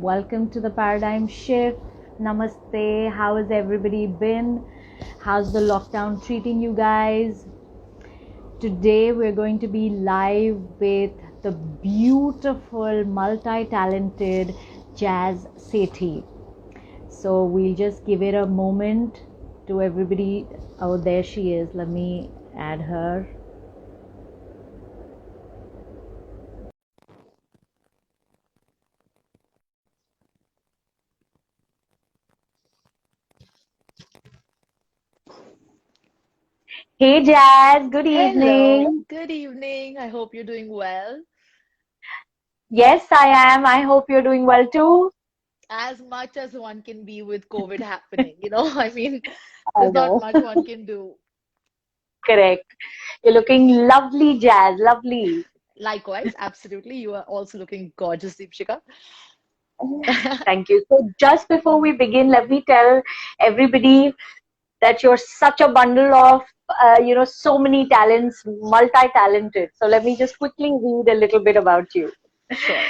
Welcome to the Paradigm Shift. Namaste. How has everybody been? How's the lockdown treating you guys? Today we're going to be live with the beautiful, multi-talented Jazz Sethi. So we'll just give it a moment to everybody. Oh, there she is. Let me add her. Hey Jazz, good Hello, evening. good evening. I hope you're doing well. Yes, I am. I hope you're doing well too. As much as one can be with COVID happening, you know, I mean, I there's not know. much one can do. Correct. You're looking lovely, Jazz. Lovely. Likewise, absolutely. You are also looking gorgeous, Deepshika. Thank you. So, just before we begin, let me tell everybody that you're such a bundle of, so many talents, multi-talented. So, let me just quickly read a little bit about you. Sure.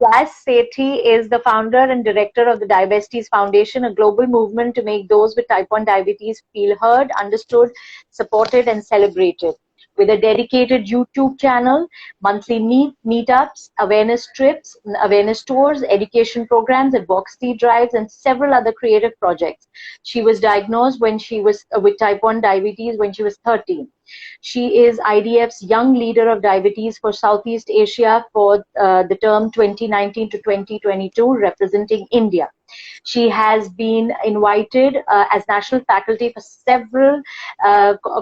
Jazz Sethi is the founder and director of the Diabetes Foundation, a global movement to make those with type 1 diabetes feel heard, understood, supported, and celebrated. With a dedicated YouTube channel, monthly meetups, awareness trips, awareness tours, education programs, advocacy drives, and several other creative projects. She was diagnosed when she was with type 1 diabetes when she was 13. She is IDF's Young Leader of Diabetes for Southeast Asia for the term 2019 to 2022, representing India. She has been invited as national faculty for several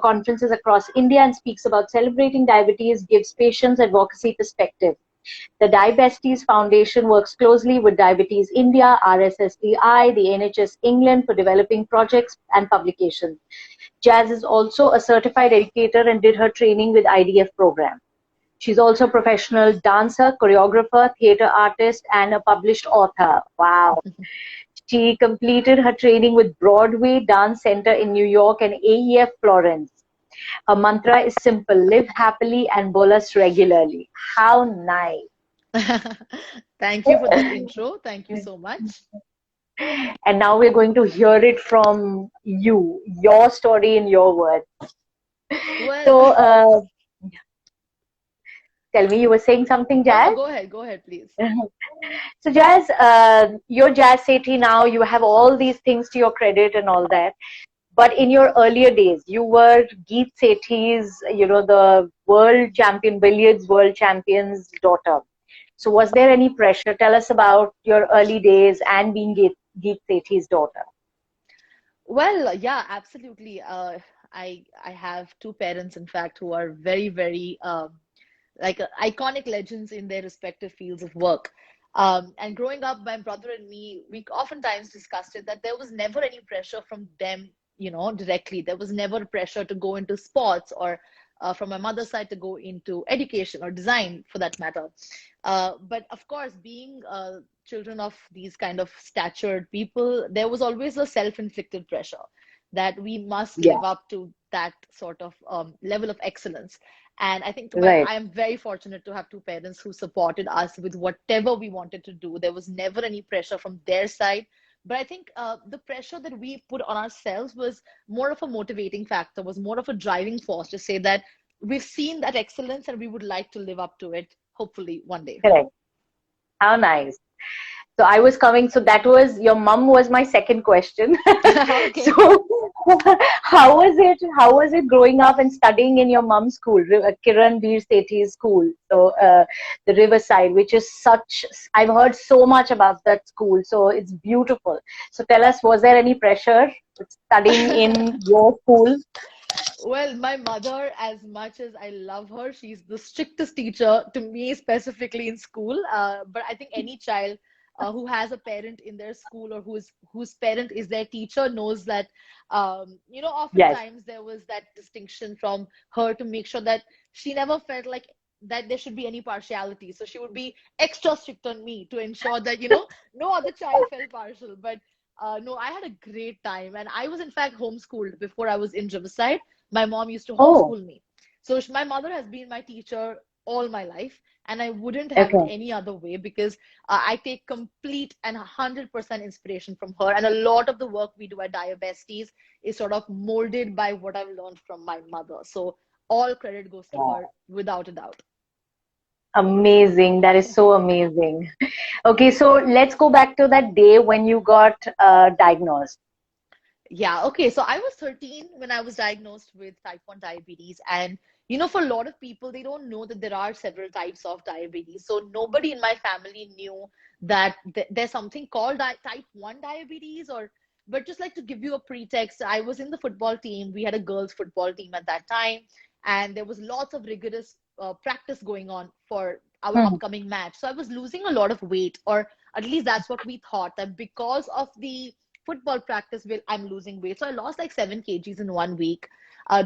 conferences across India and speaks about celebrating diabetes, gives patients advocacy perspective. The Diabetes Foundation works closely with Diabetes India, RSSDI, the NHS England for developing projects and publications. Jazz is also a certified educator and did her training with IDF program. She's also a professional dancer, choreographer, theater artist, and a published author. Wow. She completed her training with Broadway Dance Center in New York and AEF Florence. Her mantra is simple: live happily and bolus regularly. How nice. Thank you for that intro. Thank you so much. And now we're going to hear it from you, your story in your words. Well, So, tell me, you were saying something, no, no, Jazz? go ahead, please. So, Jazz, you're Jazz Sethi now. You have all these things to your credit and all that. But in your earlier days, you were Geet Sethi's, the world champion, billiards world champion's daughter. So, was there any pressure? Tell us about your early days and being Geet Sethi's daughter. Well, yeah, absolutely. I have two parents, in fact, who are very, very iconic legends in their respective fields of work. And growing up, my brother and me, we oftentimes discussed it that there was never any pressure from them, you know, directly. There was never pressure to go into sports or from my mother's side to go into education or design for that matter. But of course, being children of these kind of statured people, there was always a self-inflicted pressure that we must Yeah, live up to that sort of level of excellence. And I think right. I am very fortunate to have two parents who supported us with whatever we wanted to do. There was never any pressure from their side. But I think the pressure that we put on ourselves was more of a motivating factor, was more of a driving force to say that we've seen that excellence and we would like to live up to it, hopefully one day. Correct. How nice. So I was coming, so that was your mom was my second question. Okay. So how was it? How was it growing up and studying in your mom's school, Kiran Veer Sethi's school? So the Riverside, which is such, I've heard so much about that school. So it's beautiful. So tell us, was there any pressure studying in your school? Well, my mother, as much as I love her, she's the strictest teacher to me, specifically in school. But I think any child who has a parent in their school or whose parent is their teacher knows that, you know, Yes. oftentimes there was that distinction from her to make sure that she never felt like that there should be any partiality. So she would be extra strict on me to ensure that, you know, no other child felt partial. But no, I had a great time. And I was, in fact, homeschooled before I was in Riverside. My mom used to Oh, homeschool me. So my mother has been my teacher all my life. and I wouldn't have it Okay. any other way, because I take complete and 100% inspiration from her. And a lot of the work we do at Diabesties is sort of molded by what I've learned from my mother. So all credit goes to her without a doubt. Amazing. That is so amazing. Okay, so let's go back to that day when you got diagnosed. Yeah, okay. So I was 13 when I was diagnosed with type 1 diabetes. And, for a lot of people, they don't know that there are several types of diabetes. So nobody in my family knew that there's something called type 1 diabetes, but just like to give you a pretext, I was in the football team. We had a girls' football team at that time, and there was lots of rigorous practice going on for our Hmm. upcoming match. So I was losing a lot of weight, or at least that's what we thought, that because of the football practice will I'm losing weight. So I lost like 7 kgs in 1 week,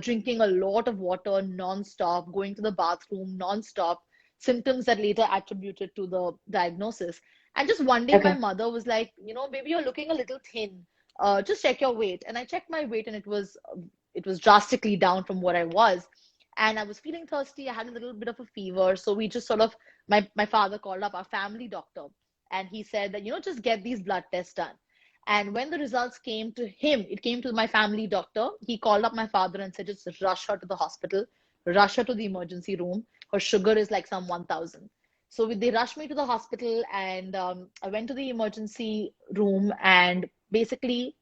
drinking a lot of water non-stop, going to the bathroom non-stop, symptoms that later attributed to the diagnosis. And just one day my Okay. mother was like, maybe you're looking a little thin. Just check your weight. And I checked my weight, and it was drastically down from what I was. And I was feeling thirsty. I had a little bit of a fever. So we just sort of, my father called up our family doctor, and he said that, just get these blood tests done. And when the results came to him, it came to my family doctor. He called up my father and said, just rush her to the hospital, rush her to the emergency room. Her sugar is like some 1,000. So they rushed me to the hospital, and I went to the emergency room, and basically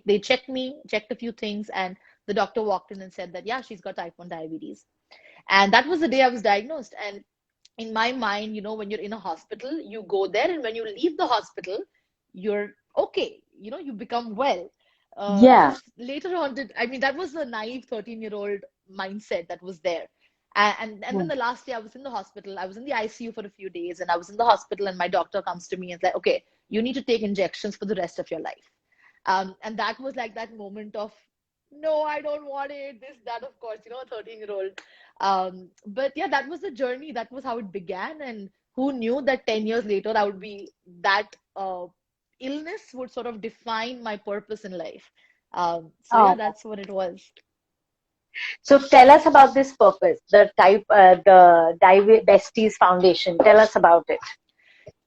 they checked me, checked a few things, and the doctor walked in and said that, yeah, she's got type 1 diabetes. And that was the day I was diagnosed. And in my mind, when you're in a hospital, you go there, and when you leave the hospital, you're okay. You become well. Yeah. Just later on, I mean, that was the naive 13-year-old mindset that was there. And then Hmm. the last day I was in the hospital, I was in the ICU for a few days, and I was in the hospital, and my doctor comes to me and is like, okay, you need to take injections for the rest of your life. And that was like that moment of, no, I don't want it. This, that, of course, a 13-year-old. But yeah, that was the journey. That was how it began. And who knew that 10 years later, I would be that illness would sort of define my purpose in life. So yeah, Oh. that's what it was. So tell us about this purpose, the Besties Foundation. Tell us about it.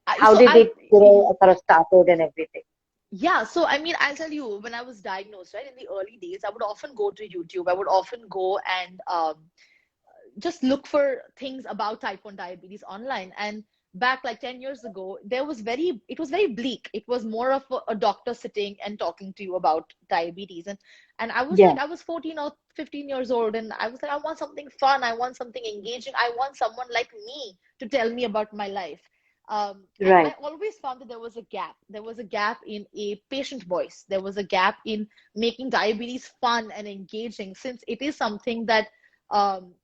I, How so did I, it sort of started and everything? yeah, so I mean, I'll tell you, when I was diagnosed, right, in the early days, I would often go to YouTube. I would often go and just look for things about type 1 diabetes online. And back like 10 years ago, it was very bleak. It was more of a doctor sitting and talking to you about diabetes. And I was Yeah. like, I was 14 or 15 years old, and I was like, I want something fun, I want something engaging, I want someone like me to tell me about my life. And I Right. always found that there was a gap. There was a gap in a patient voice. There was a gap in making diabetes fun and engaging, since it is something that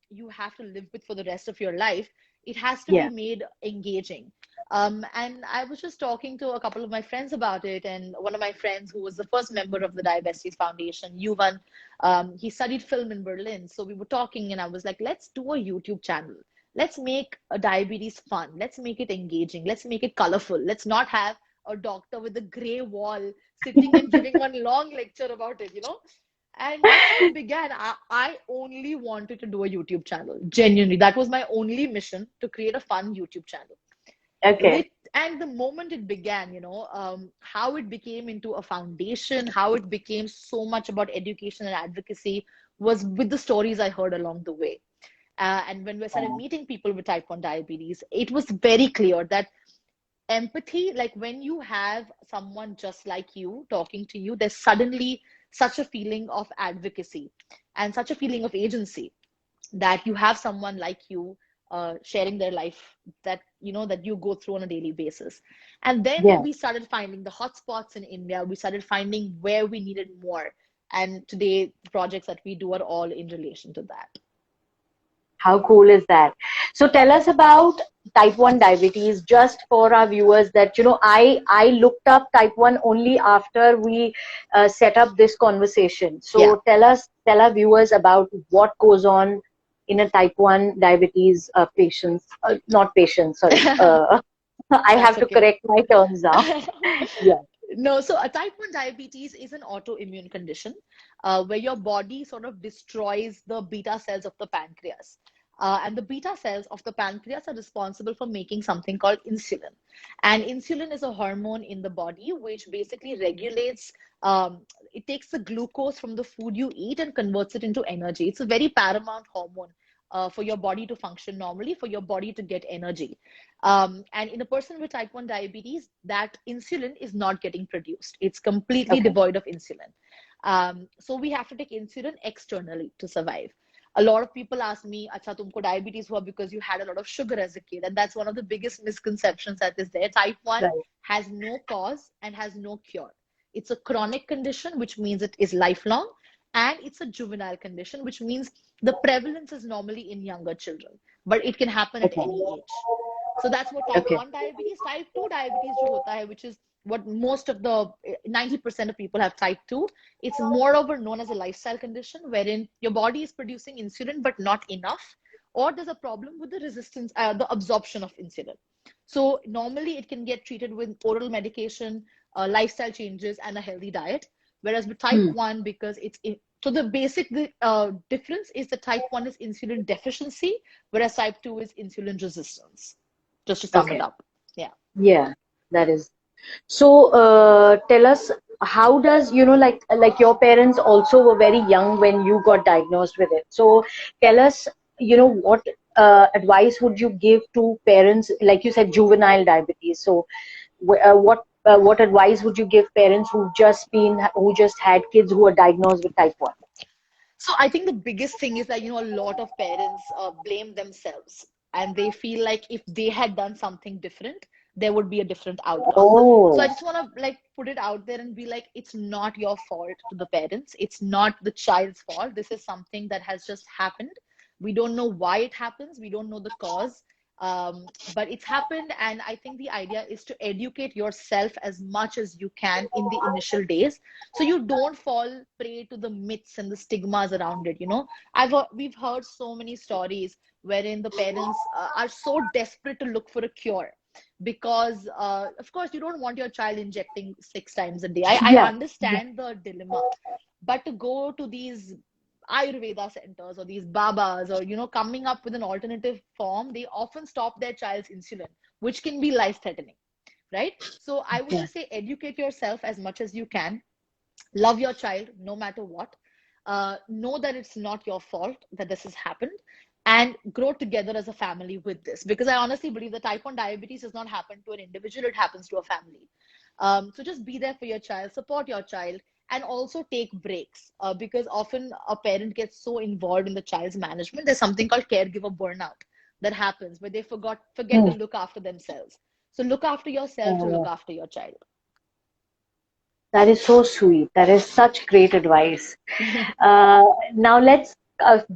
you have to live with for the rest of your life. It has to be Yeah. made engaging. And I was just talking to a couple of my friends about it, and one of my friends, who was the first member of the Diabetes Foundation, Yuvan, he studied film in Berlin. So we were talking, and I was like, let's do a YouTube channel. Let's make a diabetes fun. Let's make it engaging. Let's make it colorful. Let's not have a doctor with a gray wall sitting and giving one long lecture about it. And that's how it began. I only wanted to do a YouTube channel. Genuinely. That was my only mission, to create a fun YouTube channel. Okay. And the moment it began, how it became into a foundation, how it became so much about education and advocacy, was with the stories I heard along the way. And when we started meeting people with type 1 diabetes, it was very clear that empathy, like when you have someone just like you talking to you, there's suddenly such a feeling of advocacy and such a feeling of agency, that you have someone like you sharing their life, that you go through on a daily basis. And then Yeah. we started finding the hotspots in India. We started finding where we needed more, and today the projects that we do are all in relation to that. How cool is that? So tell us about type 1 diabetes, just for our viewers, that, I looked up type 1 only after we set up this conversation. Yeah. So tell our viewers about what goes on in a type 1 diabetes patients, not patients, sorry. I That's have to okay. correct my terms now. Yeah. No, so a type 1 diabetes is an autoimmune condition where your body sort of destroys the beta cells of the pancreas. And the beta cells of the pancreas are responsible for making something called insulin. And insulin is a hormone in the body which basically regulates, it takes the glucose from the food you eat and converts it into energy. It's a very paramount hormone for your body to function normally, for your body to get energy. And in a person with type 1 diabetes, that insulin is not getting produced. It's completely Okay. devoid of insulin. So we have to take insulin externally to survive. A lot of people ask me, "Acha, tumko diabetes hua because you had a lot of sugar as a kid," and that's one of the biggest misconceptions that is there. Type 1 Right. has no cause and has no cure. It's a chronic condition, which means it is lifelong, and it's a juvenile condition, which means the prevalence is normally in younger children, but it can happen at Okay. any age. So that's what type Okay. 1 diabetes. Type 2 diabetes jo hota hai, which is what most of the 90% of people have type 2. It's moreover known as a lifestyle condition wherein your body is producing insulin but not enough, or there's a problem with the resistance, the absorption of insulin. So normally it can get treated with oral medication, lifestyle changes, and a healthy diet. Whereas with type 1, because so the basic difference is that type 1 is insulin deficiency, whereas type 2 is insulin resistance. Just to sum it Okay. up. Yeah. Yeah, that is. So, tell us, how does, like your parents also were very young when you got diagnosed with it. So, tell us, what advice would you give to parents, like you said, juvenile diabetes. So, what advice would you give parents who just had kids who were diagnosed with type 1? So I think the biggest thing is that, a lot of parents blame themselves, and they feel like if they had done something different, there would be a different outcome. So I Oh, just want to like put it out there and be like, it's not your fault to the parents. It's not the child's fault. This is something that has just happened. We don't know why it happens. We don't know the cause. But it's happened. And I think the idea is to educate yourself as much as you can in the initial days, so you don't fall prey to the myths and the stigmas around it. We've heard so many stories wherein the parents are so desperate to look for a cure because of course you don't want your child injecting 6 times a day. I yeah, yeah. understand the dilemma, but to go to these Ayurveda centers or these babas, or coming up with an alternative form, they often stop their child's insulin, which can be life threatening, right? So I would Yeah. just say educate yourself as much as you can. Love your child no matter what. Know that it's not your fault that this has happened, and grow together as a family with this, because I honestly believe that type 1 diabetes does not happen to an individual, it happens to a family. So just be there for your child, support your child, and also take breaks, because often a parent gets so involved in the child's management. There's something called caregiver burnout that happens where they forget to Hmm. look after themselves. So look after yourself to look Oh, after your child. that is so sweet. That is such great advice. Now let's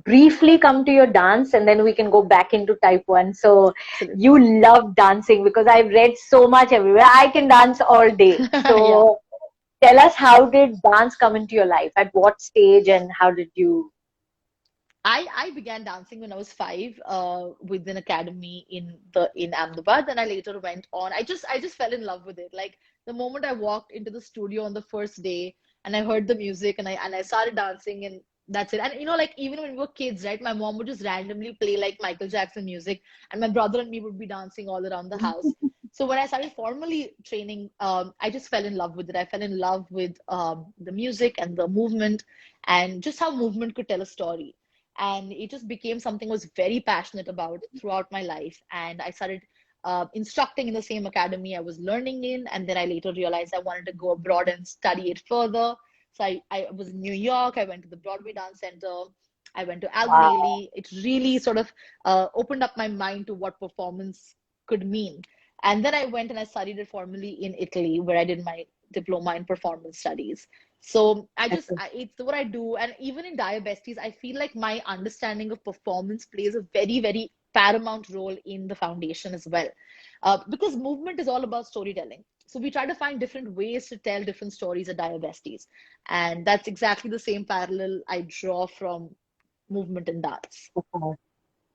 briefly come to your dance, and then we can go back into type 1. So Absolutely. you love dancing because I've read so much everywhere. I can dance all day. Yeah. So tell us, how did dance come into your life? At what stage, and how did you? I began dancing when I was 5, with an academy in Ahmedabad. Then I later went on. I just fell in love with it. Like the moment I walked into the studio on the first day and I heard the music and I started dancing, and that's it. And like even when we were kids, right? My mom would just randomly play like Michael Jackson music, and my brother and me would be dancing all around the house. So when I started formally training, I just fell in love with it. I fell in love with the music and the movement, and just how movement could tell a story. And it just became something I was very passionate about throughout my life. And I started instructing in the same academy I was learning in, and then I later realized I wanted to go abroad and study it further. So I was in New York. I went to the Broadway Dance Center. I went to Albert Wow. Ailey. It really sort of opened up my mind to what performance could mean. And then I went and I studied it formally in Italy, where I did my diploma in performance studies. So Okay. it's what I do. And even in diabetes, I feel like my understanding of performance plays a very, very paramount role in the foundation as well. Because movement is all about storytelling. So we try to find different ways to tell different stories of diabetes. And that's exactly the same parallel I draw from movement and dance.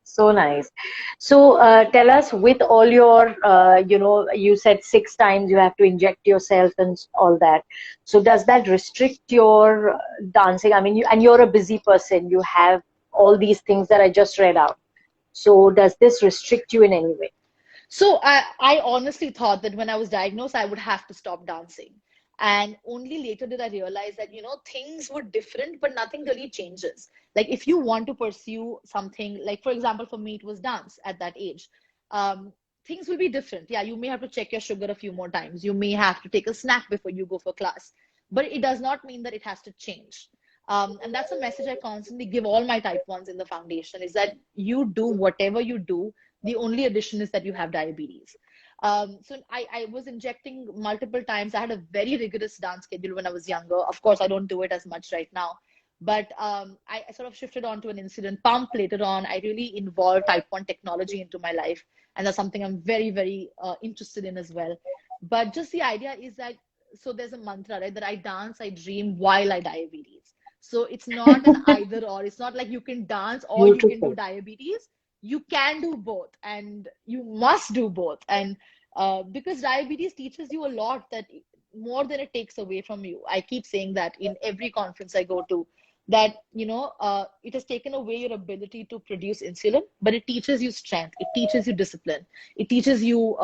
So nice. So tell us, with all your, you said 6 times you have to inject yourself and all that. So does that restrict your dancing? I mean, you're a busy person. You have all these things that I just read out. So does this restrict you in any way? So I honestly thought that when I was diagnosed, I would have to stop dancing. And only later did I realize that, things were different, but nothing really changes. Like if you want to pursue something, like for example, for me, it was dance at that age. Um, Things will be different. Yeah, you may have to check your sugar a few more times. You may have to take a snack before you go for class, but it does not mean that it has to change. And that's a message I constantly give all my type ones in the foundation is that you do whatever you do, the only addition is that you have diabetes. So I was injecting multiple times. I had a very rigorous dance schedule when I was younger. Of course, I don't do it as much right now. But I sort of shifted onto an insulin pump later on. I really involved type 1 technology into my life. And that's something I'm very, very interested in as well. But just the idea is that, so there's a mantra, right? That I dance, I dream while I diabetes. So it's not an either or. It's not like you can dance or you can do Beautiful. diabetes. You can do both and you must do both. And because diabetes teaches you a lot that more than it takes away from you. I keep saying that in every conference I go to, that it has taken away your ability to produce insulin, but it teaches you strength, it teaches you discipline, it teaches you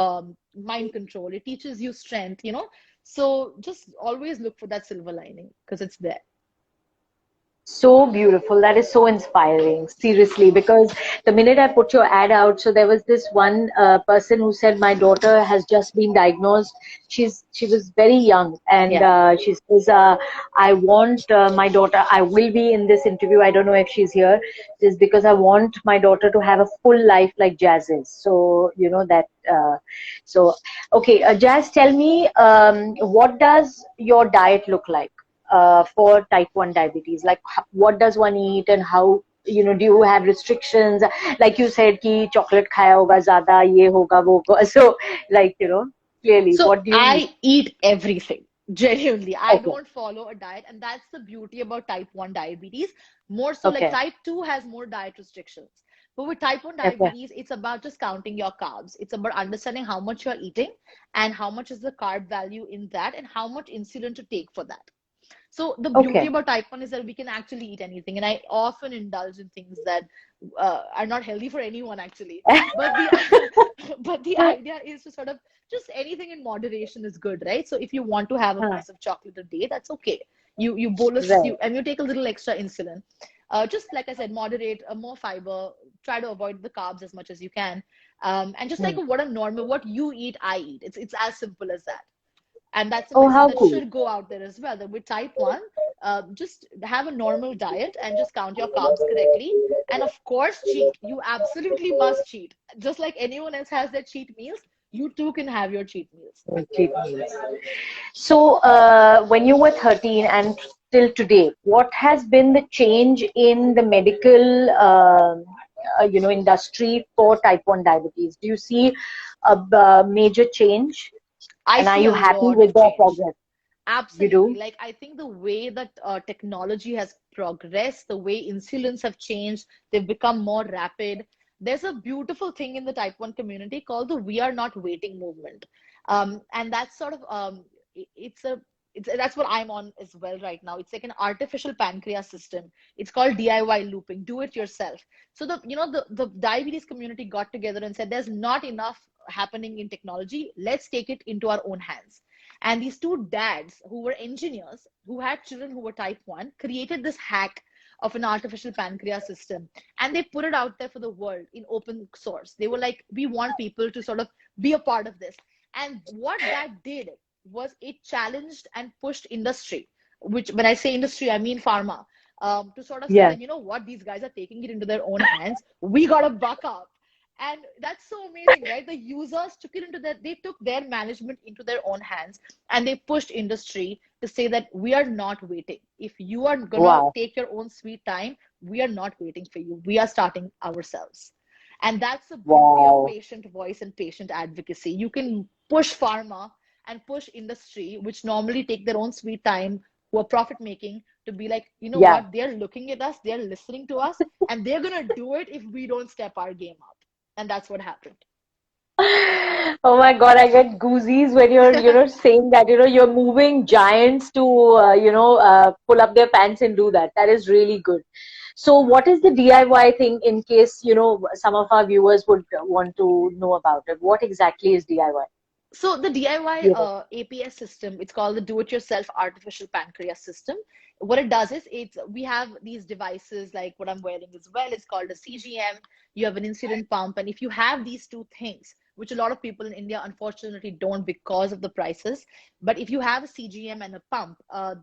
mind control, it teaches you strength. So just always look for that silver lining because it's there. So beautiful. That is so inspiring, seriously. Because the minute I put your ad out, so there was this one person who said, "My daughter has just been diagnosed. She was very young, and Yeah. she says, I want my daughter. I will be in this interview. I don't know if she's here, just because I want my daughter to have a full life like Jazz is. So you know that. So okay, Jazz, tell me, what does your diet look like for type 1 diabetes? Like, what does one eat and how, do you have restrictions? Like you said, ki chocolate khaya hoga zyada, ye hoga, wo hoga. So, like, clearly, So what do you eat? I eat everything. Genuinely, I Okay, don't follow a diet, and that's the beauty about type 1 diabetes. More so, like okay, type 2 has more diet restrictions. But with type 1 okay, diabetes, it's about just counting your carbs. It's about understanding how much you're eating and how much is the carb value in that and how much insulin to take for that. So the beauty okay. about type 1 is that we can actually eat anything. And I often indulge in things that are not healthy for anyone actually. But the but the idea is to sort of just anything in moderation is good, right? So if you want to have a Huh, piece of chocolate a day, that's okay. You bolus right. you and you take a little extra insulin. Just like I said, moderate, more fiber, try to avoid the carbs as much as you can. And just like Hmm. what you eat, I eat. It's as simple as that. And that's a Oh, message how that cool. should go out there as well. That with type 1, just have a normal diet and just count your carbs correctly. And of course, cheat. You absolutely must cheat. Just like anyone else has their cheat meals, you too can have your cheat meals. Cheat meals. So, when you were 13 and till today, what has been the change in the medical, industry for type 1 diabetes? Do you see a major change? I And are see a you happy lot with of the change. progress? You Absolutely. do? Like, I think the way that technology has progressed, the way insulins have changed, they've become more rapid. There's a beautiful thing in the type 1 community called the We Are Not Waiting movement. And that's sort of, it's a, that's what I'm on as well right now. It's like an artificial pancreas system. It's called DIY looping, do it yourself. So the diabetes community got together and said, there's not enough happening in technology. Let's take it into our own hands. And these two dads who were engineers, who had children who were type 1, created this hack of an artificial pancreas system. And they put it out there for the world in open source. They were like, we want people to sort of be a part of this. And what that did was it challenged and pushed industry, which when I say industry, I mean pharma, to sort of say Yeah. that, you know what, these guys are taking it into their own hands. We got to buck up. And that's so amazing, right? The users took it into they took their management into their own hands and they pushed industry to say that we are not waiting. If you are gonna Wow. take your own sweet time, we are not waiting for you. We are starting ourselves. And that's the beauty of Wow. patient voice and patient advocacy. You can push pharma and push industry, which normally take their own sweet time, who are profit making, to be like, you know Yeah. what, they're looking at us, they're listening to us, and they're gonna do it if we don't step our game up. And that's what happened. Oh my God, I get goozies when you're, saying that, you're moving giants to, pull up their pants and do that. That is really good. So what is the DIY thing, in case, some of our viewers would want to know about it? What exactly is DIY? So the DIY Yeah. APS system, it's called the Do-It-Yourself Artificial Pancreas System. What it does is we have these devices like what I'm wearing as well. It's called a CGM. You have an insulin pump, and if you have these two things, which a lot of people in India unfortunately don't because of the prices, but if you have a CGM and a pump,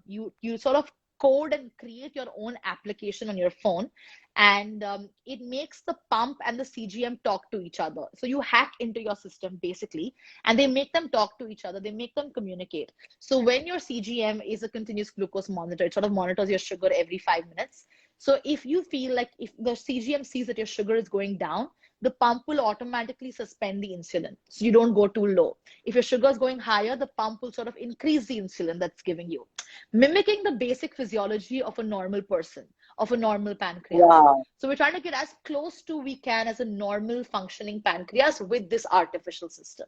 you sort of code and create your own application on your phone, and it makes the pump and the CGM talk to each other. So you hack into your system basically, and they make them talk to each other, they make them communicate. So when your CGM is a continuous glucose monitor, it sort of monitors your sugar every 5 minutes. So if you feel like if the CGM sees that your sugar is going down, the pump will automatically suspend the insulin so you don't go too low. If your sugar is going higher, the pump will sort of increase the insulin that's giving you, mimicking the basic physiology of a normal person, of a normal pancreas. Wow. So we're trying to get as close to we can as a normal functioning pancreas with this artificial system.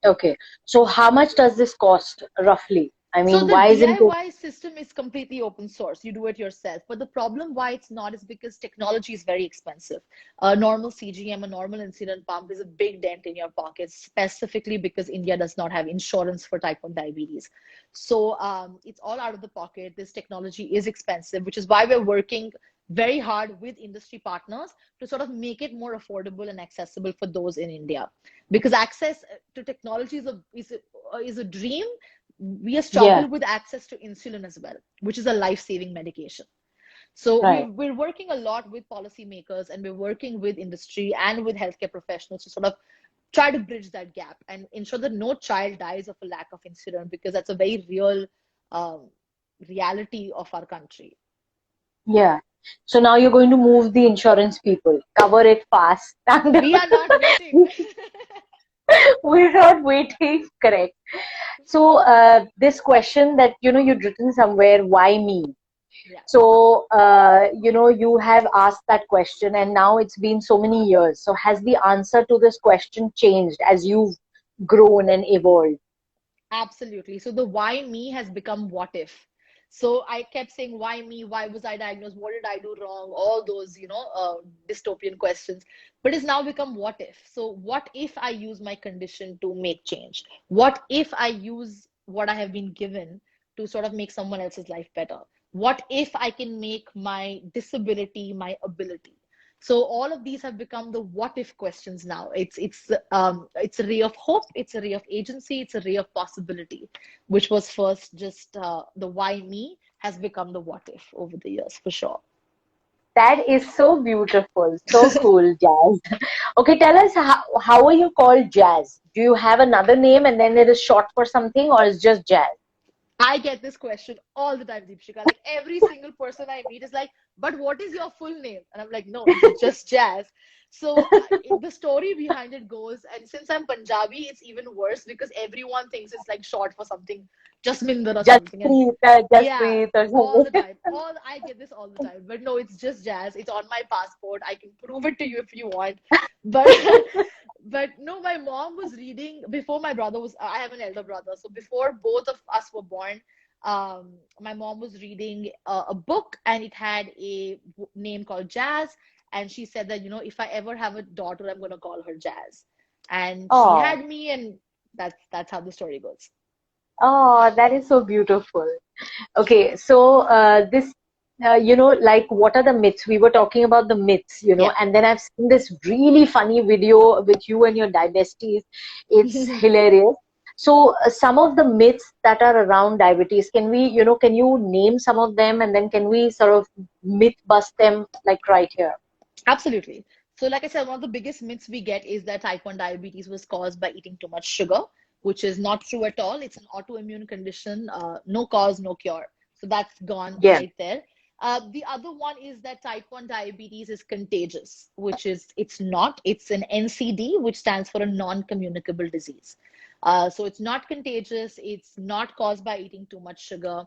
Okay. So how much does this cost roughly? I So mean, the why isn't it? DIY system is completely open source. You do it yourself. But the problem why it's not is because technology is very expensive. A normal CGM, a normal insulin pump is a big dent in your pocket, specifically because India does not have insurance for type 1 diabetes. So it's all out of the pocket. This technology is expensive, which is why we're working very hard with industry partners to sort of make it more affordable and accessible for those in India. Because access to technology is a dream. We Yeah, struggle with access to insulin as well, which is a life-saving medication. So right. we're working a lot with policymakers, and we're working with industry and with healthcare professionals to sort of try to bridge that gap and ensure that no child dies of a lack of insulin, because that's a very real um, reality of our country. Yeah. So now you're going to move the insurance people, cover it fast. And We are not waiting. we're not waiting. Correct. So this question that, you'd written somewhere, why me? Yeah. So, you have asked that question, and now it's been so many years. So has the answer to this question changed as you've grown and evolved? Absolutely. So the why me has become what if. So I kept saying, why me? Why was I diagnosed? What did I do wrong? All those, dystopian questions. But it's now become what if. So what if I use my condition to make change? What if I use what I have been given to sort of make someone else's life better? What if I can make my disability my ability? So all of these have become the what if questions now. It's a ray of hope, it's a ray of agency, it's a ray of possibility, which was first just the why me has become the what if over the years for sure. That is so beautiful, so cool, Jazz. Okay, tell us, how are you called Jazz? Do you have another name and then it is short for something, or is just Jazz? I get this question all the time, Deepshika. Like every single person I meet is like, but what is your full name? And I'm like, no, it's just Jazz. So the story behind it goes, and since I'm Punjabi, it's even worse because everyone thinks it's like short for something, Jasminder or something. And Just yeah, breathe or all the something. time. All I get this all the time. But no, it's just Jazz. It's on my passport. I can prove it to you if you want. But but no, my mom was reading before my brother was. I have an elder brother, so before both of us were born, my mom was reading a book, and it had a name called Jazz, and she said that if I ever have a daughter, I'm gonna call her Jazz, and she Oh, had me, and that's how the story goes. oh, that is so beautiful. Okay, so like, what are the myths? We were talking about the myths, Yeah. and then I've seen this really funny video with you and your diabetes. It's hilarious. So, some of the myths that are around diabetes, can you name some of them, and then can we sort of myth bust them like right here? Absolutely. So, like I said, one of the biggest myths we get is that type 1 diabetes was caused by eating too much sugar, which is not true at all. It's an autoimmune condition, no cause, no cure. So, that's gone Yeah. right there. The other one is that type 1 diabetes is contagious, which is it's not. It's an NCD, which stands for a non-communicable disease. So, it's not contagious, it's not caused by eating too much sugar.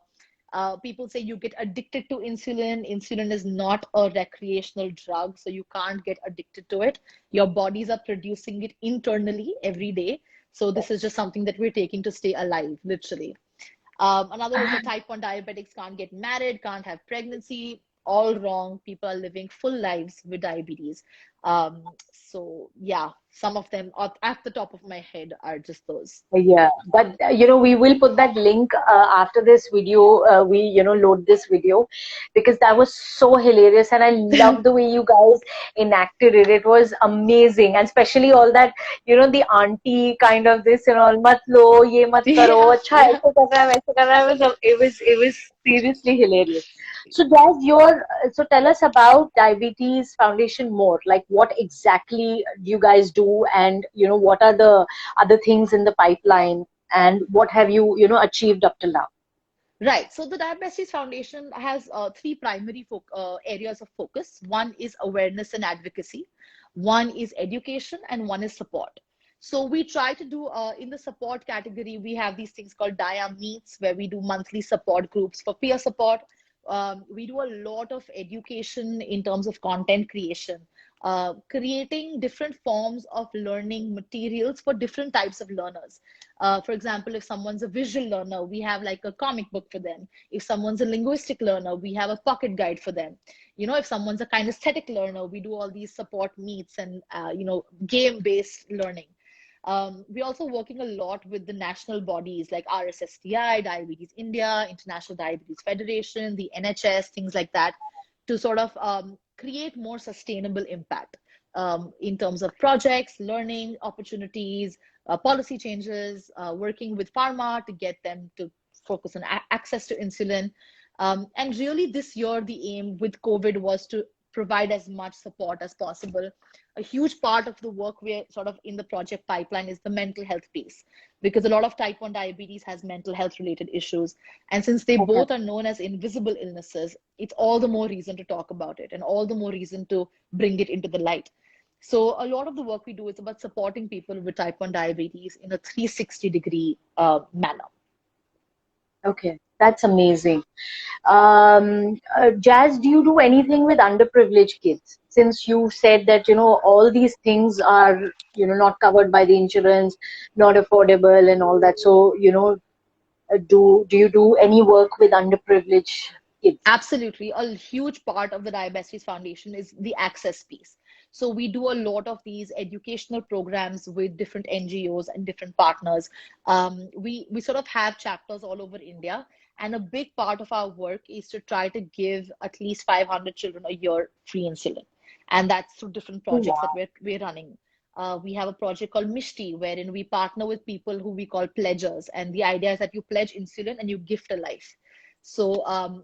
People say you get addicted to insulin. Insulin is not a recreational drug, so you can't get addicted to it. Your bodies are producing it internally every day. So this is just something that we're taking to stay alive, literally. Another is that type 1 diabetics can't get married, can't have pregnancy. all wrong. People are living full lives with diabetes. So yeah, some of them at the top of my head are just those. Yeah, but we will put that link after this video. We, load this video because that was so hilarious, and I love the way you guys enacted it. It was amazing, and especially all that, the auntie kind of this and all. Mat lo, ye mat karo. Yeah, Acha, yeah. aise kar raha hai, waise kar raha hai. It was seriously hilarious. So, Jazz, so tell us about Diabetes Foundation more. Like, what exactly do you guys do, and what are the other things in the pipeline, and what have you achieved up till now? Right. So the Diabetes Foundation has three primary areas of focus. One is awareness and advocacy, one is education, and one is support. So we try to do in the support category, we have these things called Dia Meets, where we do monthly support groups for peer support. We do a lot of education in terms of content creation, creating different forms of learning materials for different types of learners. For example, if someone's a visual learner, we have like a comic book for them. If someone's a linguistic learner, we have a pocket guide for them. If someone's a kinesthetic learner, we do all these support meets and, game-based learning. We're also working a lot with the national bodies like RSSTI, Diabetes India, International Diabetes Federation, the NHS, things like that, to sort of create more sustainable impact in terms of projects, learning opportunities, policy changes, working with pharma to get them to focus on access to insulin. And really, this year, the aim with COVID was to provide as much support as possible. A huge part of the work we're sort of in the project pipeline is the mental health piece, because a lot of type 1 diabetes has mental health related issues. And since they Okay. both are known as invisible illnesses, it's all the more reason to talk about it and all the more reason to bring it into the light. So a lot of the work we do is about supporting people with type 1 diabetes in a 360-degree manner. Okay, that's amazing. Jazz, do you do anything with underprivileged kids? Since you said that, all these things are, not covered by the insurance, not affordable and all that. So, do you do any work with underprivileged kids? Absolutely. A huge part of the Diabetes Foundation is the access piece. So we do a lot of these educational programs with different NGOs and different partners. We sort of have chapters all over India, and a big part of our work is to try to give at least 500 children a year free insulin, and that's through different projects that Wow. we're running. We have a project called Mishti, wherein we partner with people who we call pledgers, and the idea is that you pledge insulin and you gift a life. So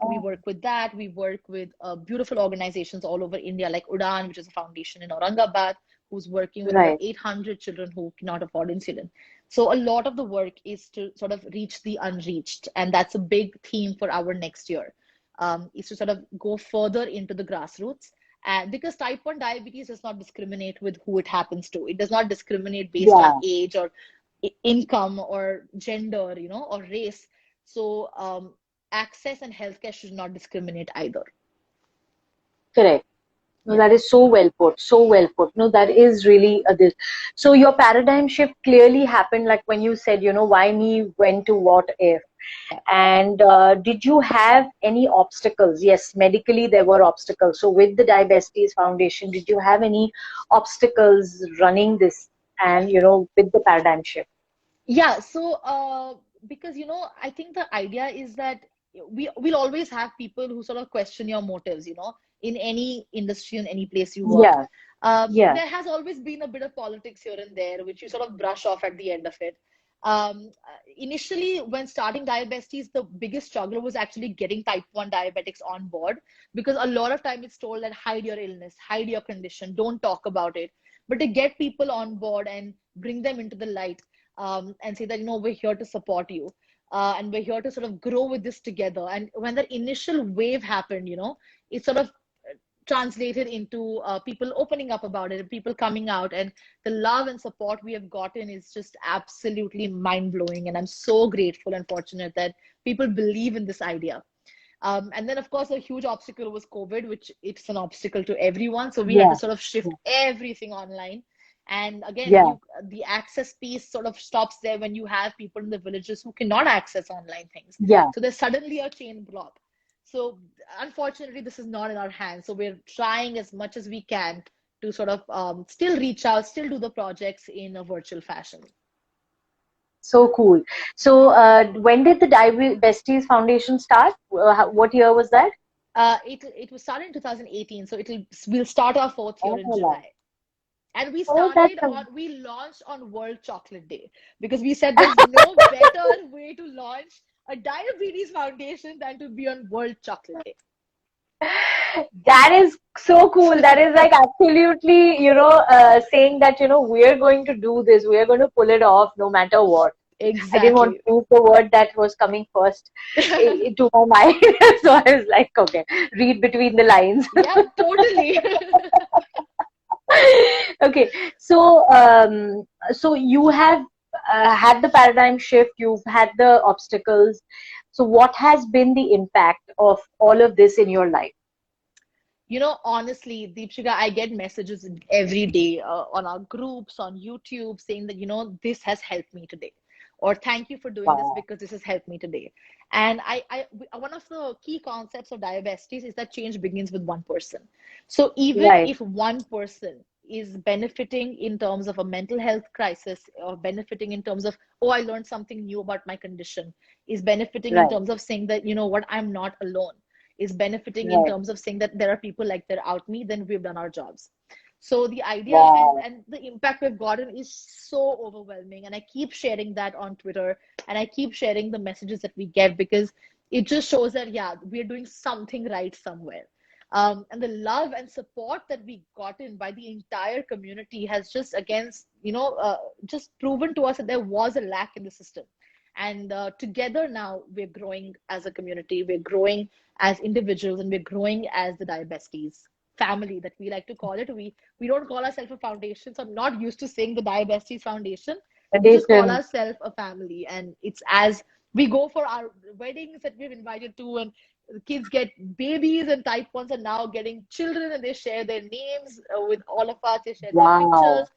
we Oh, work with that. We work with beautiful organizations all over India, like Udan, which is a foundation in Aurangabad, who's working with about right. 800 children who cannot afford insulin. So a lot of the work is to sort of reach the unreached, and that's a big theme for our next year. Is to sort of go further into the grassroots. And because type 1 diabetes does not discriminate with who it happens to, it does not discriminate based on Yeah, age or income or gender, or race. So access and healthcare should not discriminate either. correct. No, Yeah. that is so well put. So well put. No, that is really this. So your paradigm shift clearly happened, like when you said, why me, when to, what if. And did you have any obstacles? Yes, medically there were obstacles. So with the Diabetes Foundation, did you have any obstacles running this, and with the paradigm shift? Yeah, so because I think the idea is that we'll always have people who sort of question your motives, in any industry, in any place you work. Yeah, yeah, There has always been a bit of politics here and there, which you sort of brush off at the end of it. Initially, when starting diabetes, the biggest struggle was actually getting type 1 diabetics on board, because a lot of time it's told that hide your illness, hide your condition, don't talk about it. But to get people on board and bring them into the light, and say that, we're here to support you. And we're here to sort of grow with this together. And when that initial wave happened, it sort of translated into people opening up about it and people coming out. And the love and support we have gotten is just absolutely mind blowing. And I'm so grateful and fortunate that people believe in this idea. And then, of course, a huge obstacle was COVID, which it's an obstacle to everyone. So we had to yeah, sort of shift everything online. And again, yeah, the access piece sort of stops there when you have people in the villages who cannot access online things. yeah, So there's suddenly a chain block. So unfortunately, this is not in our hands. So we're trying as much as we can to sort of still reach out, still do the projects in a virtual fashion. So cool. So, when did the Besties Foundation start? What year was that? It was started in 2018, so we'll start our fourth year in Oh, July. And we oh, that's started a, on, we launched on World Chocolate Day because we said there's no better way to launch a diabetes foundation than to be on World Chocolate Day. that is so cool. That is like absolutely, saying that, we're going to do this. We're going to pull it off no matter what. I didn't want Exactly. to use the word that was coming first to my mind. So I was like, okay, read between the lines. Yeah, totally. Okay, so so you have had the paradigm shift, you've had the obstacles. So what has been the impact of all of this in your life? Honestly, Deepshika, I get messages every day on our groups, on YouTube, saying that, this has helped me today. Or thank you for doing this Wow. because this has helped me today. And one of the key concepts of diabetes is that change begins with one person. So even Right, if one person is benefiting in terms of a mental health crisis, or benefiting in terms of, oh, I learned something new about my condition, is benefiting in right, terms of saying that, what, I'm not alone, is benefiting in right. terms of saying that there are people like that out me, then we've done our jobs. So the idea and Wow. and the impact we've gotten is so overwhelming. And I keep sharing that on Twitter, and I keep sharing the messages that we get, because it just shows that, yeah, we're doing something right somewhere. And the love and support that we gotten by the entire community has just, against, just proven to us that there was a lack in the system. And together now we're growing as a community, we're growing as individuals, and we're growing as the Diabesties family that we like to call it. We don't call ourselves a foundation, so I'm not used to saying the Diabesties Foundation. We just call Addition. ourselves a family, and it's as we go for our weddings that we've invited to, and the kids get babies, and type ones are now getting children, and they share their names with all of us. They share their Wow. pictures.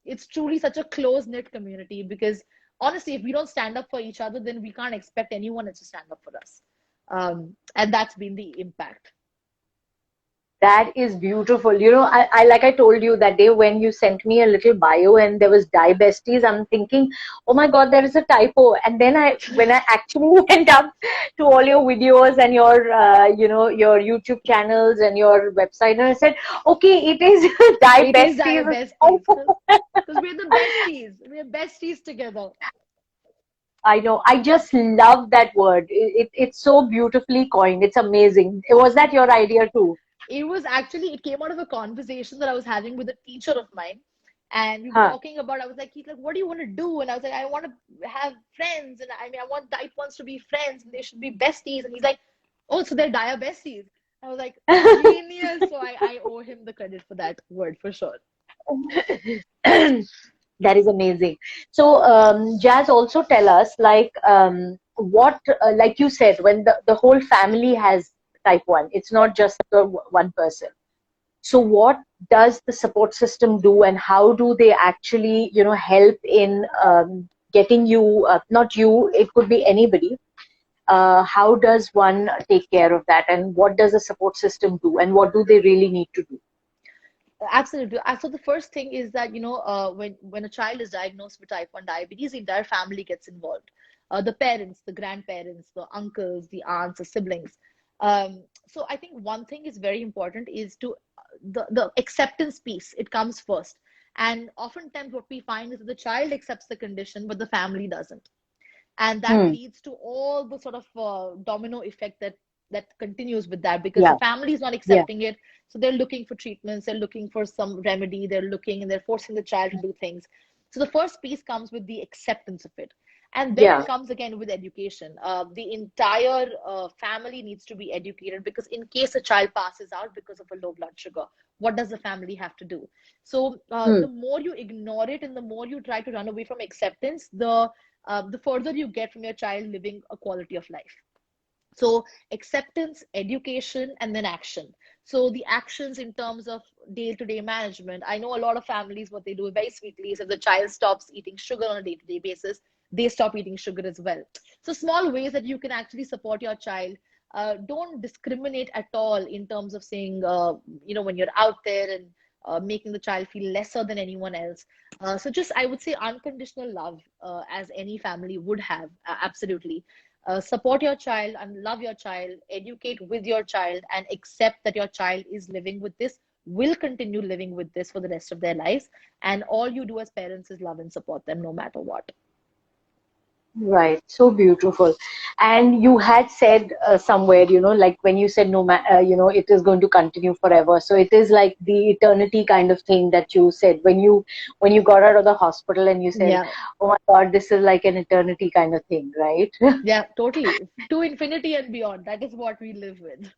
It's truly such a close knit community, because honestly, if we don't stand up for each other, then we can't expect anyone else to stand up for us. And that's been the impact. That is beautiful. I like I told you that day when you sent me a little bio and there was Die Besties, I'm thinking, oh my God, there is a typo. And then when I actually went up to all your videos and your, your YouTube channels and your website, and I said, okay, it is Die It is Besties. Diabesties, because we're the besties. We're besties together. I know. I just love that word. It's so beautifully coined. It's amazing. Was that your idea too? It came out of a conversation that I was having with a teacher of mine. And we were Huh. talking about, I was like, he's like, what do you want to do? And I was like, I want to have friends. And I mean, I want type ones to be friends, and they should be besties. And he's like, oh, so they're dia besties. I was like, genius. So I owe him the credit for that word for sure. That is amazing. So, Jazz, also tell us, like, what, like you said, when the whole family has type 1, it's not just the one person. So, what does the support system do, and how do they actually, help in getting you, not you, it could be anybody. How does one take care of that, and what does the support system do, and what do they really need to do? Absolutely. So the first thing is that, when a child is diagnosed with type 1 diabetes, the entire family gets involved. The parents, the grandparents, the uncles, the aunts, the siblings. So I think one thing is very important is to the acceptance piece. It comes first. And oftentimes what we find is that the child accepts the condition, but the family doesn't. And that Hmm. leads to all the sort of domino effect that continues with that, because the Yeah. family is not Yeah. accepting it. So they're looking for treatments, they're looking for some remedy, they're looking and they're forcing the child to do things. So the first piece comes with the acceptance of it, and then it Yeah. comes again with education. The entire family needs to be educated, because in case a child passes out because of a low blood sugar, what does the family have to do? So Hmm. the more you ignore it and the more you try to run away from acceptance, the further you get from your child living a quality of life. So acceptance, education, and then action. So the actions in terms of day-to-day management. I know a lot of families, what they do very sweetly is, if the child stops eating sugar on a day-to-day basis, they stop eating sugar as well. So small ways that you can actually support your child. don't discriminate at all in terms of saying, when you're out there and making the child feel lesser than anyone else. So just, I would say, unconditional love, as any family would have, absolutely. Support your child and love your child, educate with your child, and accept that your child is living with this, will continue living with this for the rest of their lives. And all you do as parents is love and support them no matter what. Right, so beautiful. And you had said somewhere, like when you said no, it is going to continue forever. So it is like the eternity kind of thing that you said when you got out of the hospital and you said, Yeah, "Oh my God, this is like an eternity kind of thing," right? yeah, totally. To infinity and beyond. That is what we live with.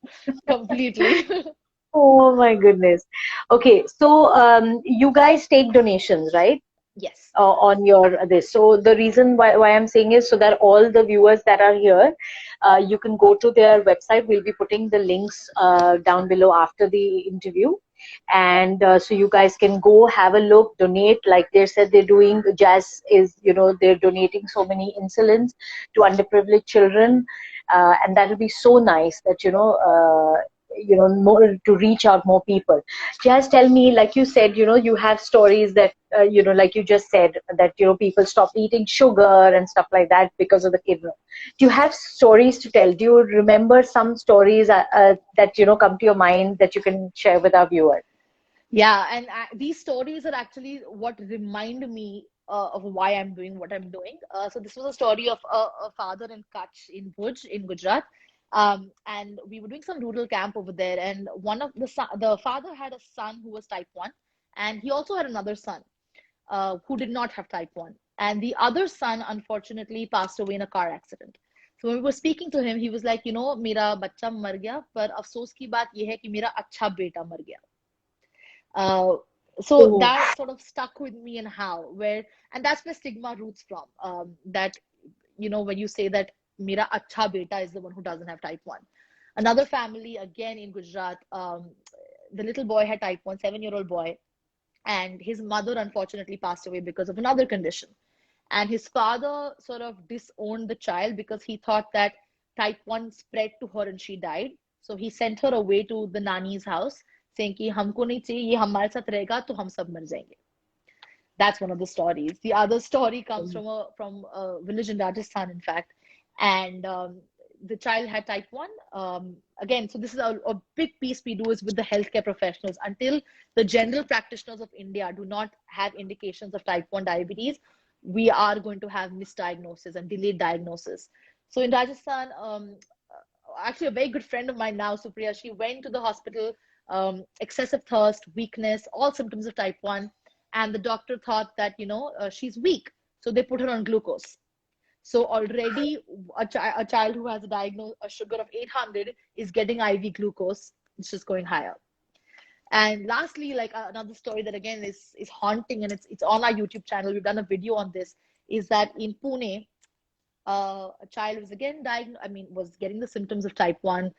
Completely. Oh my goodness. Okay, so you guys take donations, right? Yes. On your this. So the reason why I'm saying is so that all the viewers that are here, you can go to their website. We'll be putting the links down below after the interview. And so you guys can go have a look, donate. Like they said, they're doing, Jazz is, they're donating so many insulins to underprivileged children. And that'll be so nice that, more to reach out more people. Just tell me, like you said, you have stories that, like you just said, that, people stop eating sugar and stuff like that because of the kidney. Do you have stories to tell? Do you remember some stories that, come to your mind that you can share with our viewers? Yeah, and these stories are actually what remind me of why I'm doing what I'm doing. So this was a story of a father in Kutch in Bhuj in Gujarat. And we were doing some rural camp over there, and one of the father had a son who was type 1, and he also had another son who did not have type 1. And the other son, unfortunately, passed away in a car accident. So when we were speaking to him, he was like, मेरा बच्चा मर गया, पर अफसोस की बात यह है कि मेरा अच्छा बेटा मर गया. Uh, so Oh, that sort of stuck with me, and and that's where stigma roots from. That, when you say that Mira Acha Beta is the one who doesn't have type 1. Another family, again in Gujarat, the little boy had type 1, 7-year-old boy, and his mother unfortunately passed away because of another condition. And his father sort of disowned the child because he thought that type 1 spread to her and she died. So he sent her away to the nanny's house saying कि हमको नहीं चाहिए ये हमारे साथ रहेगा तो हम सब मर जाएंगे. That's one of the stories. The other story comes from a village in Rajasthan, in fact, and the child had type 1. Again, so this is a big piece we do is with the healthcare professionals. Until the general practitioners of India do not have indications of type 1 diabetes, we are going to have misdiagnosis and delayed diagnosis. So in Rajasthan, actually a very good friend of mine now, Supriya, she went to the hospital, excessive thirst, weakness, all symptoms of type 1. And the doctor thought that, she's weak. So they put her on glucose. So already a child who has a sugar of 800 is getting IV glucose. It's just going higher. And lastly, like another story that again is haunting, and it's on our YouTube channel. We've done a video on this. Is that in Pune, a child was again diagnosed, was getting the symptoms of type 1,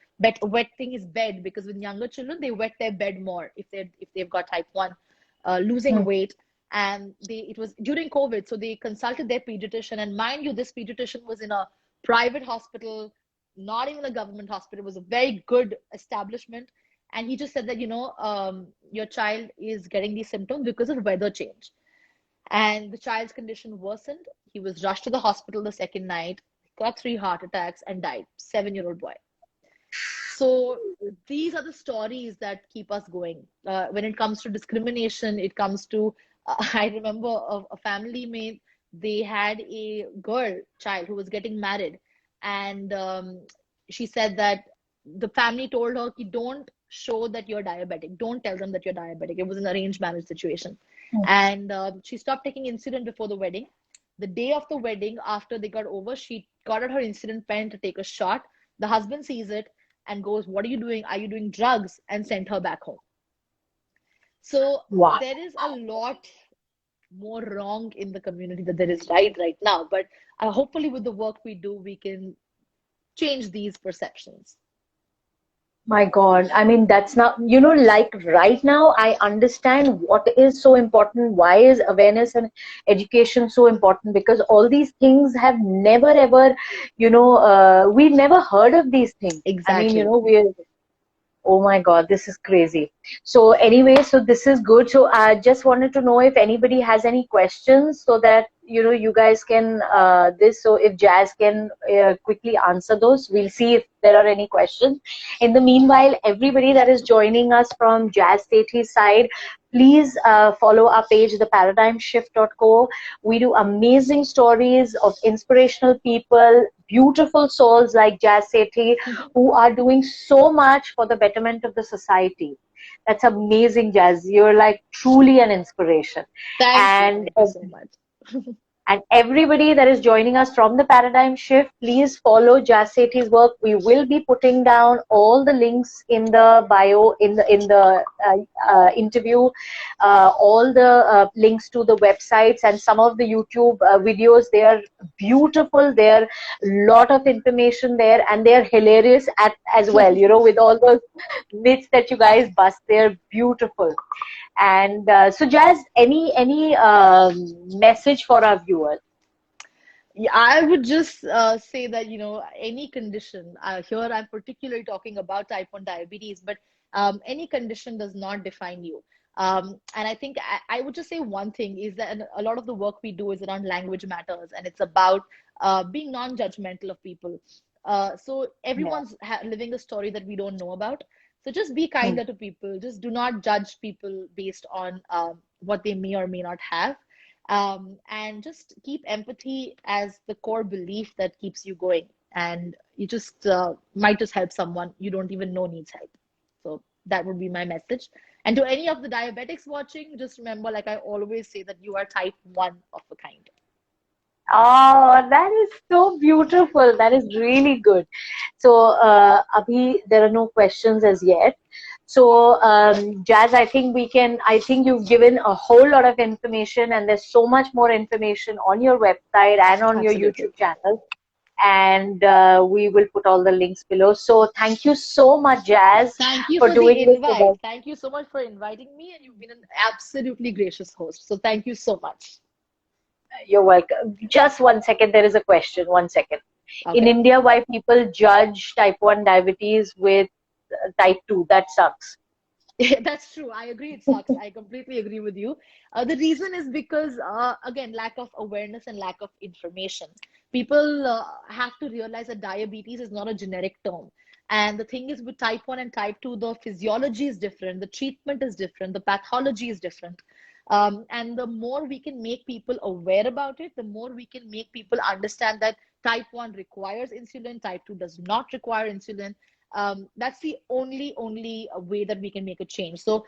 wetting his bed, because with younger children, they wet their bed more if they've got type 1, losing weight. And it was during COVID, so they consulted their pediatrician. And mind you, this pediatrician was in a private hospital, not even a government hospital. It was a very good establishment. And he just said that, your child is getting these symptoms because of weather change. And the child's condition worsened. He was rushed to the hospital the second night, got 3 heart attacks, and died. 7-year-old boy. So these are the stories that keep us going. When it comes to discrimination, it comes to, I remember a family made, they had a child who was getting married. And she said that the family told her, don't show that you're diabetic. Don't tell them that you're diabetic. It was an arranged marriage situation. And she stopped taking insulin before the wedding. The day of the wedding, after they got over, she got out her insulin pen to take a shot. The husband sees it and goes, "What are you doing? Are you doing drugs?" and sent her back home. So wow. there is a lot more wrong in the community than there is right now. But hopefully with the work we do, we can change these perceptions. My God, I mean, that's not, like right now, I understand what is so important. Why is awareness and education so important? Because all these things have never ever, we've never heard of these things. I mean, Exactly. oh my God, this is crazy. So anyway, so this is good. So I just wanted to know if anybody has any questions so that, you guys can so if Jazz can quickly answer those, we'll see if there are any questions. In the meanwhile, everybody that is joining us from Jazz Sethi's side, please follow our page, theparadigmshift.co. We do amazing stories of inspirational people, beautiful souls like Jazz Sethi, who are doing so much for the betterment of the society. That's amazing, Jazz. You're like truly an inspiration. Thank you. And Thank you so much. and everybody that is joining us from the Paradigm Shift, please follow Jazz Sethi's work. We will be putting down all the links in the bio, in the interview, all the links to the websites and some of the YouTube videos. They are beautiful. There are a lot of information there, and they are hilarious as well. With all those myths that you guys bust, they're beautiful. And so, Jazz, any message for our viewers? Yeah, I would just say that, any condition, here I'm particularly talking about type 1 diabetes, but any condition does not define you. And I think I would just say one thing is that a lot of the work we do is around language matters, and it's about being non-judgmental of people. So Yeah. everyone's living a story that we don't know about. So just be Hmm. kinder to people. Just do not judge people based on what they may or may not have, and just keep empathy as the core belief that keeps you going. And you just might just help someone you don't even know needs help. So that would be my message. And to any of the diabetics watching, just remember, like I always say, that you are type 1 of a kind. Oh, that is so beautiful. That is really good. So, Abhi, there are no questions as yet. So, Jazz, I think you've given a whole lot of information, and there's so much more information on your website and on your Absolutely. YouTube channel. And we will put all the links below. So, thank you so much, Jazz, Thank you for for the doing this with invite. us. Thank you so much for inviting me, and you've been an absolutely gracious host. So thank you so much. You're welcome. Just 1 second, there is a question. 1 second. In Okay. India, why people judge type 1 diabetes with type 2? That sucks. That's true. I agree. It sucks. I completely agree with you. The reason is because, again, lack of awareness and lack of information. People have to realize that diabetes is not a generic term. And the thing is, with type 1 and type 2, the physiology is different, the treatment is different, the pathology is different. And the more we can make people aware about it, the more we can make people understand that type 1 requires insulin, type 2 does not require insulin. That's the only way that we can make a change. So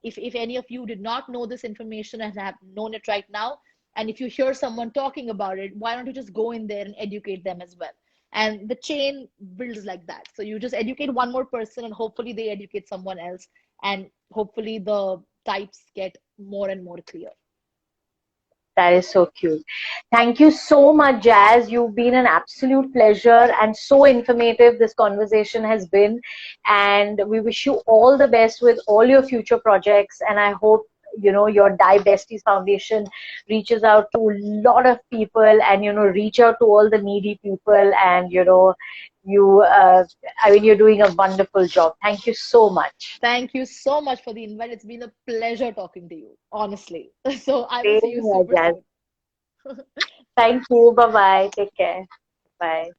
if any of you did not know this information and have known it right now, and if you hear someone talking about it, why don't you just go in there and educate them as well? And the chain builds like that. So you just educate one more person, and hopefully they educate someone else, and hopefully the types get more and more clear. That is so cute. Thank you so much, Jazz. You've been an absolute pleasure and so informative this conversation has been. And we wish you all the best with all your future projects. And I hope, your Die Besties Foundation reaches out to a lot of people and, reach out to all the needy people. And, you're doing a wonderful job. Thank you so much. Thank you so much for the invite. It's been a pleasure talking to you, honestly. So I will Same see you here, super Jazz. soon. Thank you. Bye bye. Take care. Bye.